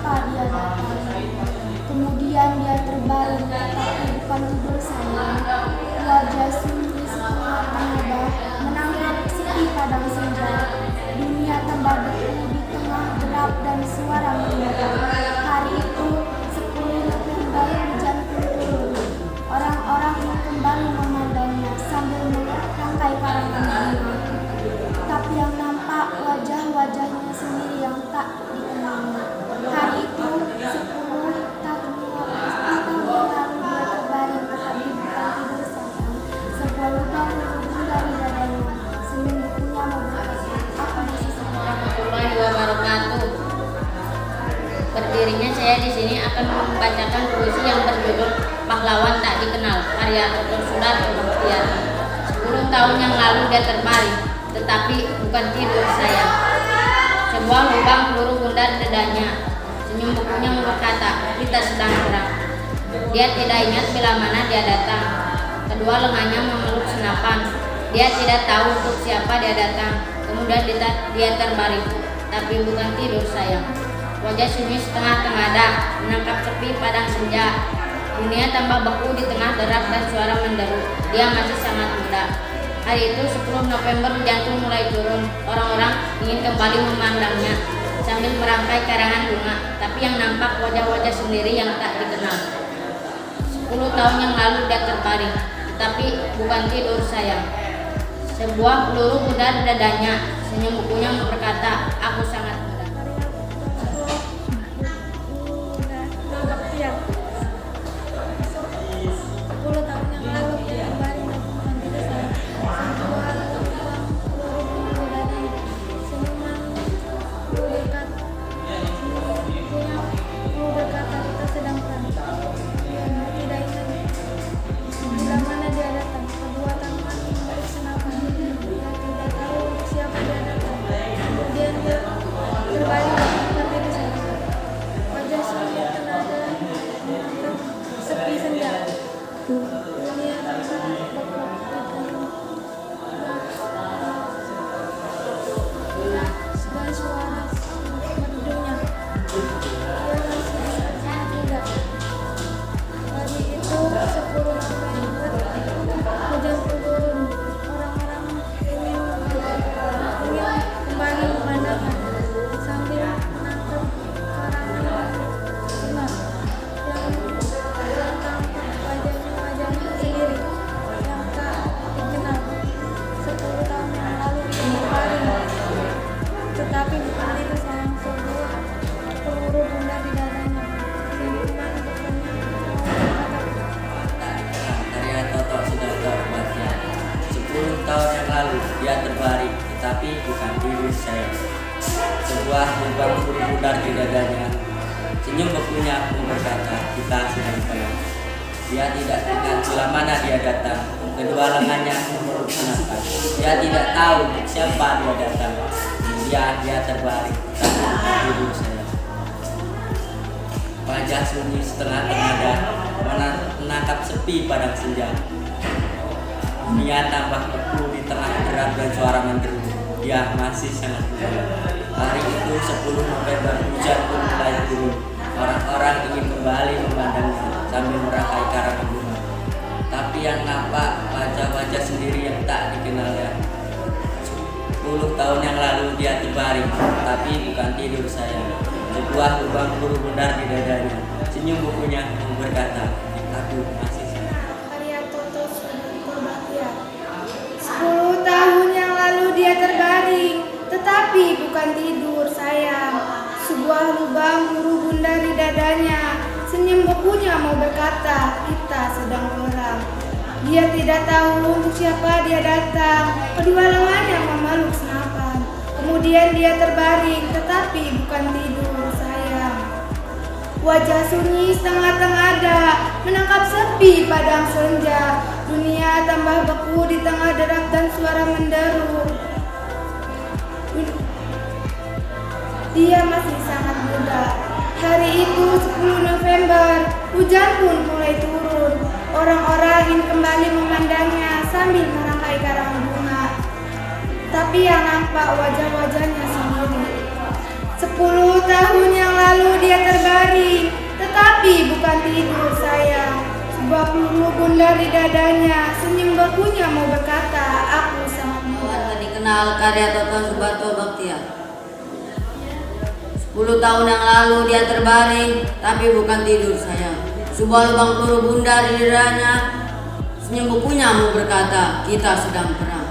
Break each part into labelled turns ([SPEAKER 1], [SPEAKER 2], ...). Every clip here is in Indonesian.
[SPEAKER 1] siapa dia datang. Kemudian dia terbaring, tetapi bukan tidur sayang. Wajah sunyi setengah tenaga, menangkap sepi padang senja. Dunia tambah beku di tengah gelap dan suara menderu. Hari itu 10 November, hujan pun turun. Orang-orang yang kembali memandangnya sambil merangkai karangan bunga. Tapi yang nampak wajah-wajahnya sendiri yang tak dikenalnya. Hari itu 10 tahun yang lalu dia terbaring, tetapi bukan tidur sayang. Sebuah lubang berhubung dari dadanya. Senyum bukunya memberkati, aku masih sayang.
[SPEAKER 2] Warahmatullahi wabarakatuh. Berdirinya saya di sini akan membacakan puisi yang berjudul Pahlawan Tak Dikenal, karya Dr. Sudarto Baktiar. 10 tahun yang lalu dia terbaring, tetapi bukan tidur sayang. Sebuah lubang peluru bundar dadanya. Senyum bukunya berkata, kita sedang perang. Dia tidak ingat bila mana dia datang. Kedua lengannya memeluk senapan. Dia tidak tahu untuk siapa dia datang. Kemudian dia terbaring, tapi bukan tidur sayang. Wajah sunyi setengah tengada, menangkap sepi padang senja. Dunia tambah beku di tengah derak dan suara menderu. Dia masih sangat muda. Hari itu 10 November, hujan pun mulai turun. Orang-orang ingin kembali memandangnya sambil merangkai karangan bunga. Tapi yang nampak wajah-wajah sendiri yang tak dikenal. 10 tahun yang lalu dia terbaring, tetapi bukan tidur sayang. Sebuah peluru bundar dadanya. Senyum bukunya berkata, aku sangat muda.
[SPEAKER 1] 10 tahun yang lalu dia terbaring, bukan tidur sayang. Sebuah lubang peluru bundar dadanya. Senyuman berkata, kita sedang perang. Dia tidak ingat bila mana dia datang. Kedua tangan memeluk senapan. Dia tidak tahu siapa dia datang. Kemudian dia terbaring, bukan tidur sayang. Wajah sunyi tenaga, menatap sepi senja. Dunia tambah beku dan suara merdunya. Dia masih sangat muda. Hari itu 10 November, hujan turun. Orang-orang ingin kembali memandangnya sambil menangkap karangan bunga. Yang tampak wajahnya sendiri yang tak dikenal. 10 tahun yang lalu dia terbaring, tetapi bukan tidur sayang. Sebuah peluru bundar di dadanya. Senyuman bukunya
[SPEAKER 3] Karya Dr. Sudarto Baktiar. 10 tahun yang lalu dia terbaring, tetapi bukan tidur sayang. Sebuah lubang peluru bundar di dadanya. Senyum bukunya berkata, kita sedang perang. Dia tidak ingat bila mana dia datang. Kedua lengannya memeluk senapan. Dia tidak tahu untuk siapa dia datang. Kemudian dia terbaring, tapi bukan tidur sayang. Wajah sunyi setengah tengada, menangkap sepi padang senja. Dunia tambah beku di tengah derap dan suara menderu. Dia masih sangat muda. Hari itu 10 November, hujan pun mulai turun. Orang-orang ingin kembali memandangnya sambil merangkai karangan bunga. Tapi yang nampak wajah-wajah sendiri yang tak dikenalnya. 10 tahun yang lalu dia terbaring, tapi bukan tidur sayang. Sebuah lubang peluru bundar di dadanya. Senyum bukunya berkata, aku masih sayang.
[SPEAKER 1] karya Dr. Sudarto Baktiar. 10 tahun yang lalu dia terbaring, tetapi bukan tidur sayang. Sebuah lubang peluru bundar di dadanya. Senyum bukunya mau berkata, kita sedang perang. Dia tidak tahu untuk siapa dia datang. Kedua lengannya memeluk senapan. Kemudian dia terbaring, tetapi bukan tidur sayang. Wajah sunyi setengah tengada, menangkap sepi padang senja. Dunia tambah beku di tengah derak dan suara menderu. Dia masih sangat muda. Hari itu 10 November, hujan pun mulai turun. Orang-orang ingin kembali memandangnya sambil merangkai karangan bunga. Tapi yang nampak wajah-wajahnya sendiri. 10 tahun yang lalu dia terbaring, tetapi bukan tidur sayang. Sebuah peluru bundar di dadanya, senyum bakunya mau berkata, aku sangat muda.
[SPEAKER 2] Tak dikenal karya Toto Subarto Bachtiar. 10 tahun yang lalu dia terbaring, tapi bukan tidur sayang. Sebuah lubang peluru bundar di dadanya, senyum bukunya mau berkata, kita sedang perang.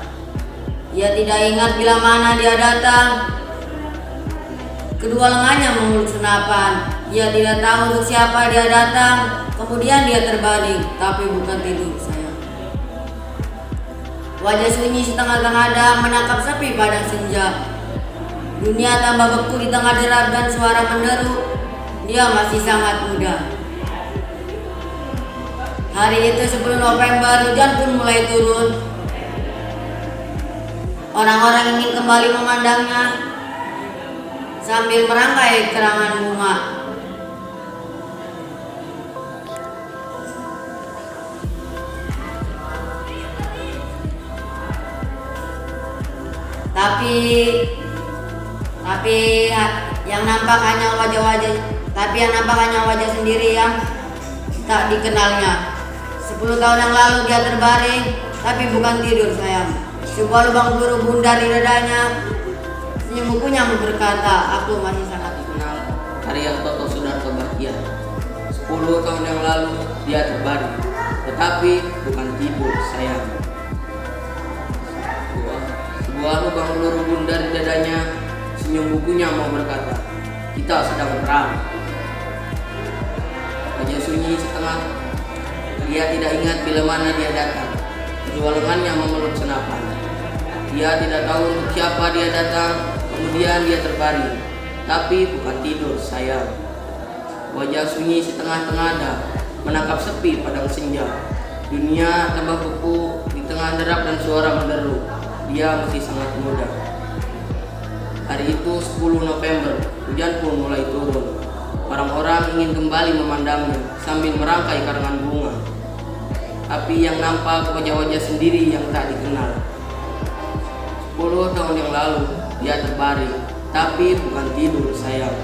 [SPEAKER 2] Ia tidak ingat bila mana dia datang. Kedua lengannya memeluk senapan. Ia tidak tahu untuk siapa dia datang. Kemudian dia terbaring, tapi bukan tidur sayang. Wajah sunyi setengah tengadang menangkap sepi padang senja. Dunia tambah beku di tengah derap dan suara menderu. Dia masih sangat muda. Hari itu 10 November, hujan pun mulai turun. Orang-orang ingin kembali memandangnya sambil merangkai kerangan bunga. Tapi yang nampak hanya wajah sendiri yang tak dikenalnya. 10 tahun yang lalu dia terbaring, tapi bukan tidur sayang. Sebuah lubang peluru bundar di dadanya. Senyum bukunya berkata, aku masih sangat
[SPEAKER 3] Kenal karya Toto Sudarto Bachtiar. 10 tahun yang lalu dia terbaring, tetapi bukan tidur sayang. Sebuah lubang peluru bundar di dadanya. Senyum bukunya mau berkata, kita sedang perang. Wajah sunyi setengah. Dia tidak ingat bila mana dia datang. Kedua lengannya memeluk senapan. Dia tidak tahu untuk siapa dia datang. Kemudian dia terbaring, tapi bukan tidur sayang. Wajah sunyi setengah tengada menangkap sepi padang senja. Dunia tambah beku di tengah derap dan suara menderu. Dia masih sangat muda. Hari itu 10 November, hujan pun mulai turun. Orang-orang ingin kembali memandangnya sambil merangkai karangan bunga. Tapi yang nampak wajah-wajah sendiri yang tak dikenal. 10 tahun yang lalu dia terbaring, tapi bukan tidur sayang.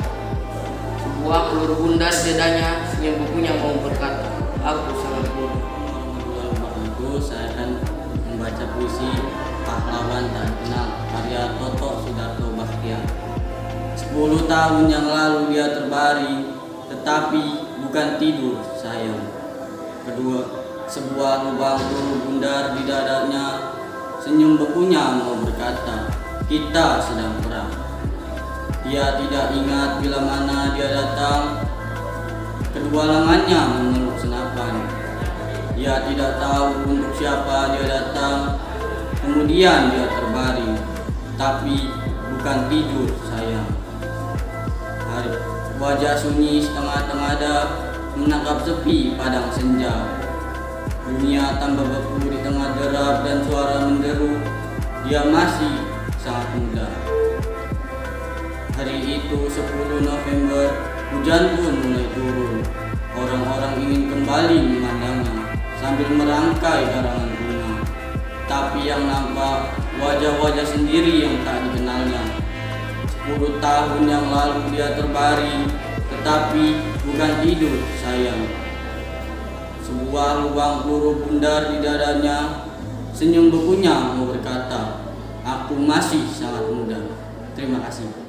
[SPEAKER 3] Sebuah peluru bundar di dadanya, senyum bukunya mau berkata, aku sangat muda.
[SPEAKER 4] Saya akan membaca puisi Pahlawan Tak Kenal karya Toto Sudarto Bachtiar. 10 tahun yang lalu dia terbaring, tetapi bukan tidur sayang. Sebuah lubang peluru bundar di dadanya. Senyum bekunya mau berkata, kita sedang perang. Dia tidak ingat bila mana dia datang. Kedua lengannya memeluk senapan. Dia tidak tahu untuk siapa dia datang. Kemudian dia terbaring, tapi bukan tidur sayang. Wajah sunyi setengah tengada menangkap sepi padang senja. Dunia tambah beku di tengah derap dan suara menderu. Dia masih sangat muda. Hari itu 10 November, hujan pun mulai turun. Orang-orang ingin kembali memandangnya sambil merangkai karangan bunga. Tapi yang nampak wajah-wajah sendiri yang tak dikenalnya. 10 tahun yang lalu dia terbaring, tetapi bukan tidur sayang. Sebuah lubang peluru bundar di dadanya. Senyum bukunya mau berkata, aku masih sangat muda. Terima kasih.